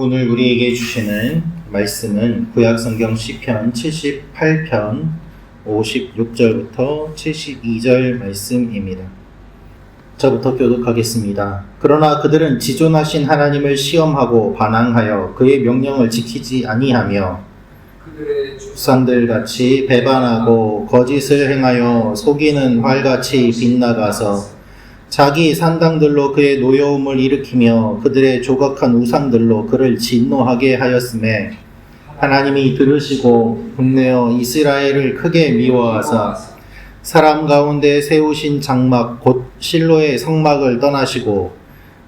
오늘 우리에게 주시는 말씀은 구약성경 시편 78편 56절부터 72절 말씀입니다. 저부터 교독하겠습니다. 그러나 그들은 지존하신 하나님을 시험하고 반항하여 그의 명령을 지키지 아니하며 그들의 주상들 같이 배반하고 거짓을 행하여 속이는 활같이 빗나가서 자기 산당들로 그의 노여움을 일으키며 그들의 조각한 우상들로 그를 진노하게 하였음에 하나님이 들으시고 분내어 이스라엘을 크게 미워하사 사람 가운데 세우신 장막 곧 실로의 성막을 떠나시고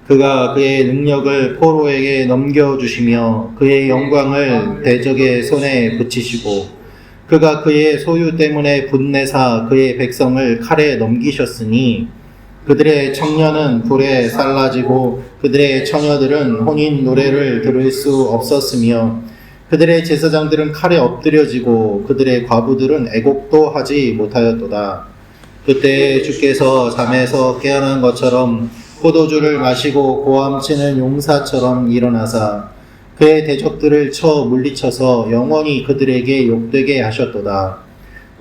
그가 그의 능력을 포로에게 넘겨주시며 그의 영광을 대적의 손에 붙이시고 그가 그의 소유 때문에 분내사 그의 백성을 칼에 넘기셨으니 그들의 청년은 불에 살라지고 그들의 처녀들은 혼인 노래를 들을 수 없었으며 그들의 제사장들은 칼에 엎드려지고 그들의 과부들은 애곡도 하지 못하였도다. 그때 주께서 잠에서 깨어난 것처럼 포도주를 마시고 고함치는 용사처럼 일어나사 그의 대적들을 쳐 물리쳐서 영원히 그들에게 욕되게 하셨도다.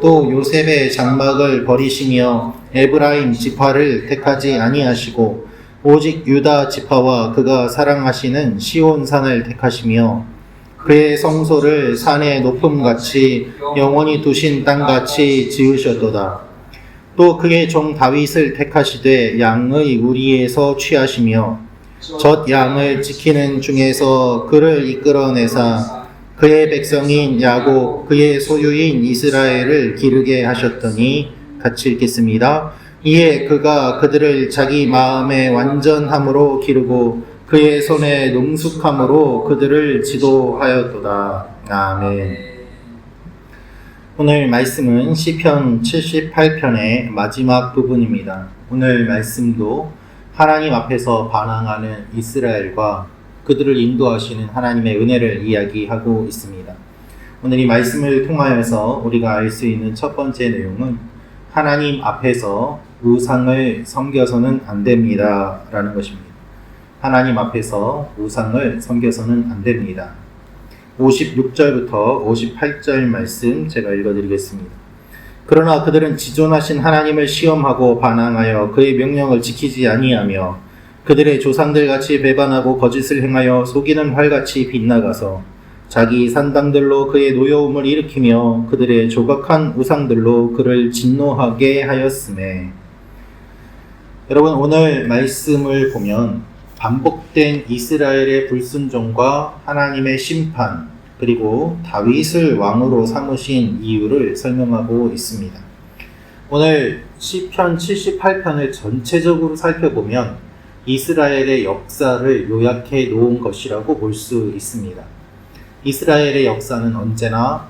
또 요셉의 장막을 버리시며 에브라임 지파를 택하지 아니하시고 오직 유다 지파와 그가 사랑하시는 시온산을 택하시며 그의 성소를 산의 높음같이 영원히 두신 땅같이 지으셨도다. 또 그의 종 다윗을 택하시되 양의 우리에서 취하시며 젖 양을 지키는 중에서 그를 이끌어내사 그의 백성인 야곱 그의 소유인 이스라엘을 기르게 하셨더니 같이 읽겠습니다. 이에 그가 그들을 자기 마음의 완전함으로 기르고 그의 손의 능숙함으로 그들을 지도하였도다. 아멘. 오늘 말씀은 시편 78편의 마지막 부분입니다. 오늘 말씀도 하나님 앞에서 반항하는 이스라엘과 그들을 인도하시는 하나님의 은혜를 이야기하고 있습니다. 오늘 이 말씀을 통하여서 우리가 알 수 있는 첫 번째 내용은 하나님 앞에서 우상을 섬겨서는 안 됩니다 라는 것입니다. 하나님 앞에서 우상을 섬겨서는 안 됩니다. 56절부터 58절 말씀 제가 읽어드리겠습니다. 그러나 그들은 지존하신 하나님을 시험하고 반항하여 그의 명령을 지키지 아니하며 그들의 조상들같이 배반하고 거짓을 행하여 속이는 활같이 빗나가서 자기 산당들로 그의 노여움을 일으키며 그들의 조각한 우상들로 그를 진노하게 하였음에. 여러분, 오늘 말씀을 보면 반복된 이스라엘의 불순종과 하나님의 심판 그리고 다윗을 왕으로 삼으신 이유를 설명하고 있습니다. 오늘 시편 78편을 전체적으로 살펴보면 이스라엘의 역사를 요약해 놓은 것이라고 볼 수 있습니다. 이스라엘의 역사는 언제나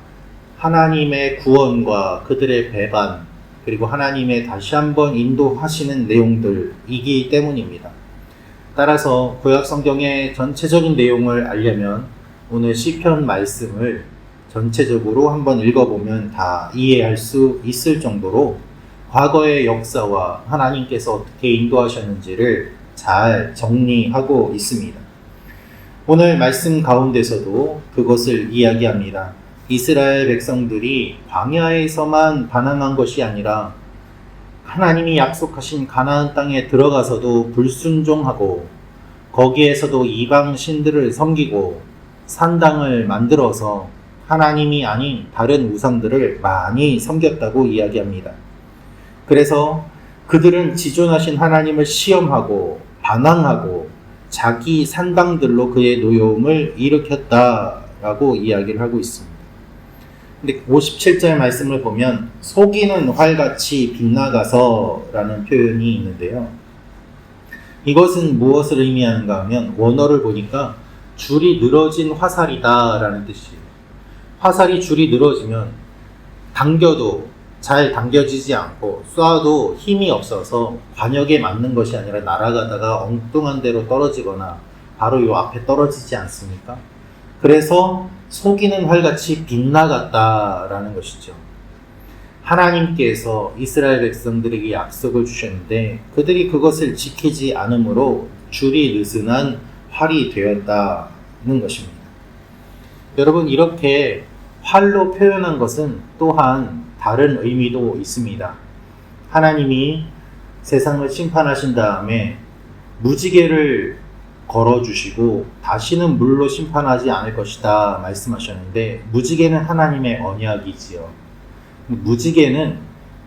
하나님의 구원과 그들의 배반 그리고 하나님의 다시 한번 인도하시는 내용들이기 때문입니다. 따라서 구약 성경의 전체적인 내용을 알려면 오늘 시편 말씀을 전체적으로 한번 읽어보면 다 이해할 수 있을 정도로 과거의 역사와 하나님께서 어떻게 인도하셨는지를 잘 정리하고 있습니다. 오늘 말씀 가운데서도 그것을 이야기합니다. 이스라엘 백성들이 광야에서만 반항한 것이 아니라 하나님이 약속하신 가나안 땅에 들어가서도 불순종하고 거기에서도 이방 신들을 섬기고 산당을 만들어서 하나님이 아닌 다른 우상들을 많이 섬겼다고 이야기합니다. 그래서 그들은 지존하신 하나님을 시험하고 반항하고 자기 산당들로 그의 노여움을 일으켰다라고 이야기를 하고 있습니다. 근데 57절 말씀을 보면 속이는 활같이 빗나가서 라는 표현이 있는데요. 이것은 무엇을 의미하는가 하면 원어를 보니까 줄이 늘어진 화살이다 라는 뜻이에요. 화살이 줄이 늘어지면 당겨도 잘 당겨지지 않고 쏴도 힘이 없어서 관역에 맞는 것이 아니라 날아가다가 엉뚱한 데로 떨어지거나 바로 요 앞에 떨어지지 않습니까? 그래서 속이는 활같이 빗나갔다라는 것이죠. 하나님께서 이스라엘 백성들에게 약속을 주셨는데 그들이 그것을 지키지 않으므로 줄이 느슨한 활이 되었다 있는 것입니다. 여러분, 이렇게 활로 표현한 것은 또한 다른 의미도 있습니다. 하나님이 세상을 심판하신 다음에 무지개를 걸어주시고 다시는 물로 심판하지 않을 것이다 말씀하셨는데, 무지개는 하나님의 언약이지요. 무지개는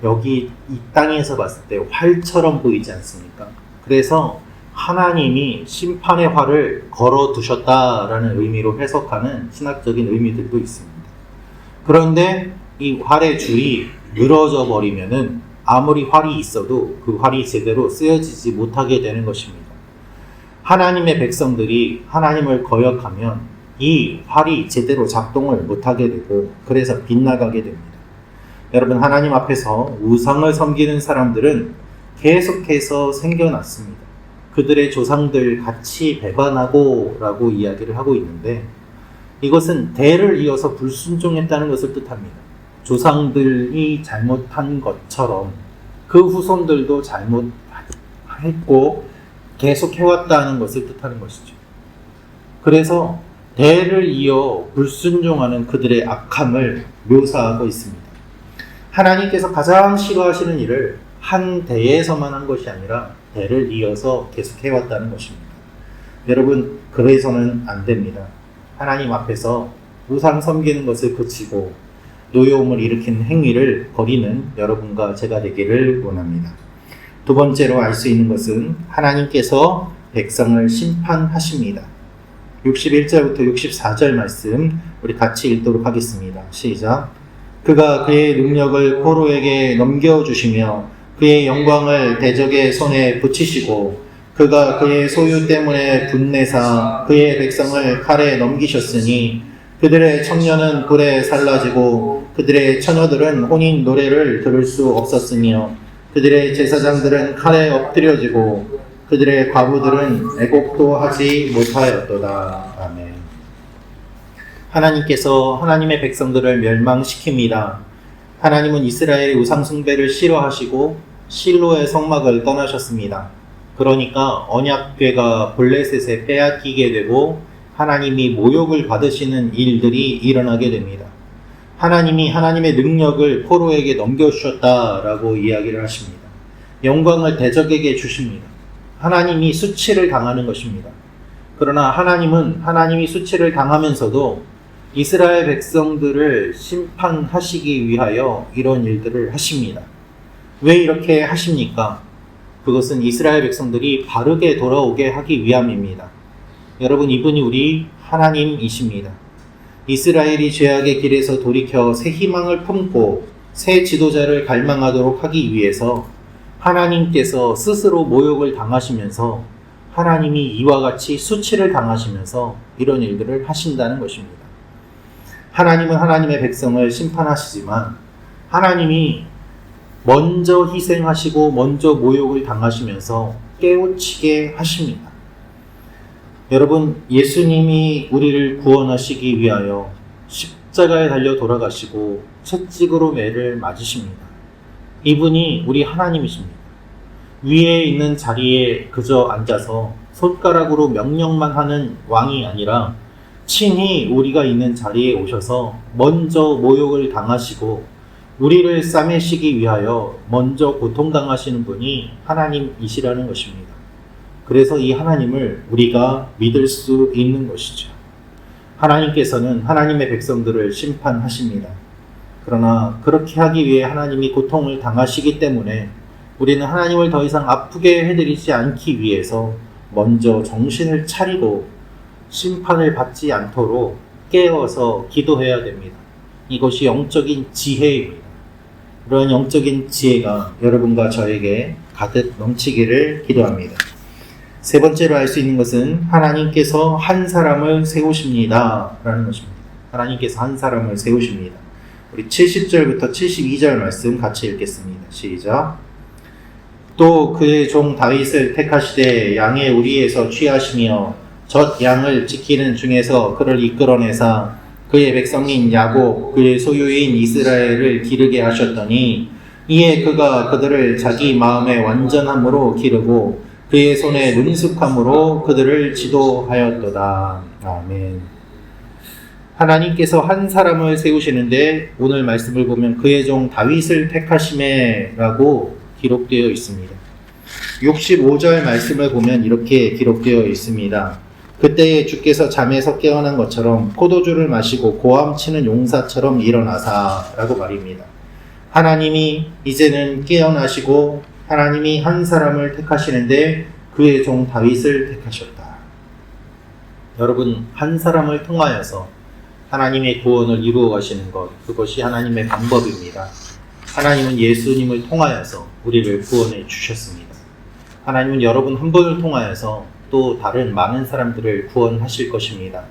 여기 이 땅에서 봤을 때 활처럼 보이지 않습니까? 그래서 하나님이 심판의 활을 걸어두셨다라는 의미로 해석하는 신학적인 의미들도 있습니다. 그런데 이 활의 줄이 늘어져 버리면은 아무리 활이 있어도 그 활이 제대로 쓰여지지 못하게 되는 것입니다. 하나님의 백성들이 하나님을 거역하면 이 활이 제대로 작동을 못하게 되고, 그래서 빗나가게 됩니다. 여러분, 하나님 앞에서 우상을 섬기는 사람들은 계속해서 생겨났습니다. 그들의 조상들 같이 배반하고 라고 이야기를 하고 있는데, 이것은 대를 이어서 불순종했다는 것을 뜻합니다. 조상들이 잘못한 것처럼 그 후손들도 잘못했고 계속 해왔다는 것을 뜻하는 것이죠. 그래서 대를 이어 불순종하는 그들의 악함을 묘사하고 있습니다. 하나님께서 가장 싫어하시는 일을 한 대에서만 한 것이 아니라 대를 이어서 계속 해왔다는 것입니다. 여러분, 그래서는 안 됩니다. 하나님 앞에서 우상 섬기는 것을 그치고 노여움을 일으키는 행위를 버리는 여러분과 제가 되기를 원합니다. 두 번째로 알 수 있는 것은 하나님께서 백성을 심판하십니다. 61절부터 64절 말씀 우리 같이 읽도록 하겠습니다. 시작. 그가 그의 능력을 포로에게 넘겨주시며 그의 영광을 대적의 손에 붙이시고 그가 그의 소유 때문에 분내사 그의 백성을 칼에 넘기셨으니 그들의 청년은 불에 살라지고 그들의 처녀들은 혼인 노래를 들을 수 없었으며 그들의 제사장들은 칼에 엎드려지고 그들의 과부들은 애곡도 하지 못하였도다. 아멘. 하나님께서 하나님의 백성들을 멸망시킵니다. 하나님은 이스라엘의 우상 숭배를 싫어하시고 실로의 성막을 떠나셨습니다. 그러니까 언약궤가 블레셋에 빼앗기게 되고 하나님이 모욕을 받으시는 일들이 일어나게 됩니다. 하나님이 하나님의 능력을 포로에게 넘겨주셨다라고 이야기를 하십니다. 영광을 대적에게 주십니다. 하나님이 수치를 당하는 것입니다. 그러나 하나님은 하나님이 수치를 당하면서도 이스라엘 백성들을 심판하시기 위하여 이런 일들을 하십니다. 왜 이렇게 하십니까? 그것은 이스라엘 백성들이 바르게 돌아오게 하기 위함입니다. 여러분, 이분이 우리 하나님이십니다. 이스라엘이 죄악의 길에서 돌이켜 새 희망을 품고 새 지도자를 갈망하도록 하기 위해서 하나님께서 스스로 모욕을 당하시면서 하나님이 이와 같이 수치를 당하시면서 이런 일들을 하신다는 것입니다. 하나님은 하나님의 백성을 심판하시지만 하나님이 먼저 희생하시고 먼저 모욕을 당하시면서 깨우치게 하십니다. 여러분, 예수님이 우리를 구원하시기 위하여 십자가에 달려 돌아가시고 채찍으로 매를 맞으십니다. 이분이 우리 하나님이십니다. 위에 있는 자리에 그저 앉아서 손가락으로 명령만 하는 왕이 아니라 친히 우리가 있는 자리에 오셔서 먼저 모욕을 당하시고 우리를 싸매시기 위하여 먼저 고통당하시는 분이 하나님이시라는 것입니다. 그래서 이 하나님을 우리가 믿을 수 있는 것이죠. 하나님께서는 하나님의 백성들을 심판하십니다. 그러나 그렇게 하기 위해 하나님이 고통을 당하시기 때문에 우리는 하나님을 더 이상 아프게 해드리지 않기 위해서 먼저 정신을 차리고 심판을 받지 않도록 깨어서 기도해야 됩니다. 이것이 영적인 지혜입니다. 그런 영적인 지혜가 여러분과 저에게 가득 넘치기를 기도합니다. 세 번째로 알 수 있는 것은 하나님께서 한 사람을 세우십니다 라는 것입니다. 하나님께서 한 사람을 세우십니다. 우리 70절부터 72절 말씀 같이 읽겠습니다. 시작. 또 그의 종 다윗을 택하시되 양의 우리에서 취하시며 젖 양을 지키는 중에서 그를 이끌어내사 그의 백성인 야곱 그의 소유인 이스라엘을 기르게 하셨더니 이에 그가 그들을 자기 마음의 완전함으로 기르고 그의 손에 능숙함으로 그들을 지도하였도다. 아멘. 하나님께서 한 사람을 세우시는데 오늘 말씀을 보면 그의 종 다윗을 택하심에라고 기록되어 있습니다. 65절 말씀을 보면 이렇게 기록되어 있습니다. 그때에 주께서 잠에서 깨어난 것처럼 포도주를 마시고 고함치는 용사처럼 일어나사라고 말입니다. 하나님이 이제는 깨어나시고 하나님이 한 사람을 택하시는데 그의 종 다윗을 택하셨다. 여러분, 한 사람을 통하여서 하나님의 구원을 이루어 가시는 것, 그것이 하나님의 방법입니다. 하나님은 예수님을 통하여서 우리를 구원해 주셨습니다. 하나님은 여러분 한 분을 통하여서 또 다른 많은 사람들을 구원하실 것입니다.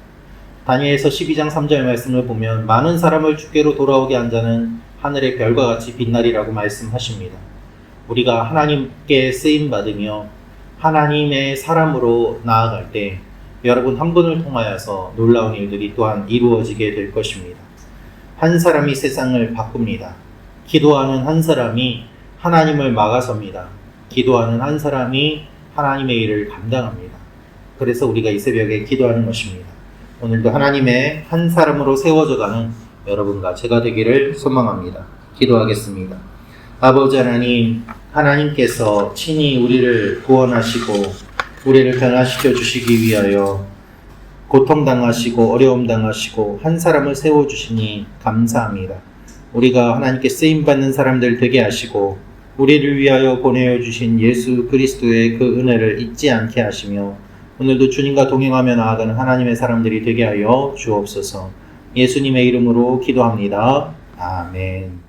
다니엘서 12장 3절 말씀을 보면 많은 사람을 주께로 돌아오게 한 자는 하늘의 별과 같이 빛나리라고 말씀하십니다. 우리가 하나님께 쓰임받으며 하나님의 사람으로 나아갈 때 여러분 한 분을 통하여서 놀라운 일들이 또한 이루어지게 될 것입니다. 한 사람이 세상을 바꿉니다. 기도하는 한 사람이 하나님을 막아섭니다. 기도하는 한 사람이 하나님의 일을 감당합니다. 그래서 우리가 이 새벽에 기도하는 것입니다. 오늘도 하나님의 한 사람으로 세워져가는 여러분과 제가 되기를 소망합니다. 기도하겠습니다. 아버지 하나님, 하나님께서 친히 우리를 구원하시고 우리를 변화시켜 주시기 위하여 고통당하시고 어려움당하시고 한 사람을 세워주시니 감사합니다. 우리가 하나님께 쓰임받는 사람들 되게 하시고 우리를 위하여 보내어 주신 예수 그리스도의 그 은혜를 잊지 않게 하시며 오늘도 주님과 동행하며 나아가는 하나님의 사람들이 되게 하여 주옵소서. 예수님의 이름으로 기도합니다. 아멘.